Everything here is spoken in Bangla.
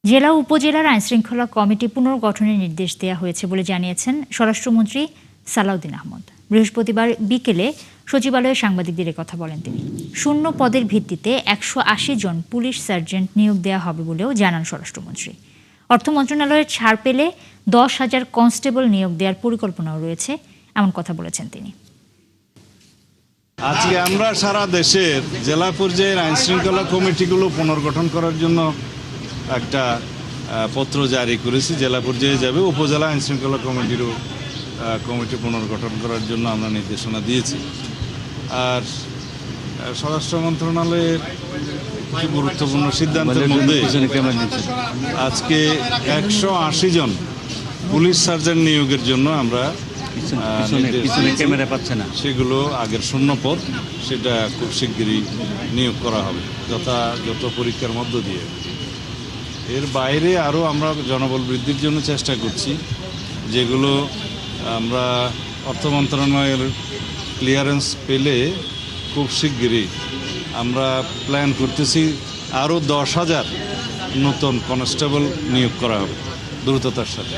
জেলা ও উপজেলার আইনশৃঙ্খলা কমিটি পুনর্গঠনের নির্দেশ দেওয়া হয়েছে বলে জানিয়েছেন স্বরাষ্ট্রমন্ত্রী সালাউদ্দিন আহমদ। বৃহস্পতিবার বিকেলে সচিবালয়ে সাংবাদিকদের কথা বলেন তিনি। শূন্য পদের ভিত্তিতে 180 জন পুলিশ সার্জেন্ট নিয়োগ দেওয়া হবে বলেও জানান স্বরাষ্ট্রমন্ত্রী। অর্থ মন্ত্রণালয়ের ছাড় পেলে 10,000 কনস্টেবল নিয়োগ দেওয়ার পরিকল্পনাও রয়েছে, এমন কথা বলেছেন তিনি। আজকে আমরা সারা দেশের জেলা পর্যায়ের আইনশৃঙ্খলা কমিটিগুলো পুনর্গঠন করার জন্য একটা পত্র জারি করেছি। জেলা পর্যায়ে যাবে, উপজেলা আইনশৃঙ্খলা কমিটি পুনর্গঠন করার জন্য আমরা নির্দেশনা দিয়েছি। আর স্বরাষ্ট্র মন্ত্রণালয়ের একটি গুরুত্বপূর্ণ সিদ্ধান্তের মধ্যে আজকে 180 জন পুলিশ সার্জেন্ট নিয়োগের জন্য আমরা ক্যামেরা পাচ্ছে না, সেগুলো আগের শূন্য পদ, সেটা খুব শিগগিরই নিয়োগ করা হবে যথাযথ পরীক্ষার মধ্য দিয়ে। এর বাইরে আরও আমরা জনবল বৃদ্ধির জন্য চেষ্টা করছি, যেগুলো আমরা অর্থ মন্ত্রণালয়ের ক্লিয়ারেন্স পেলে খুব শিগগিরই আমরা প্ল্যান করতেছি আরও 10,000 নতুন কনস্টেবল নিয়োগ করা হবে দ্রুততার সাথে।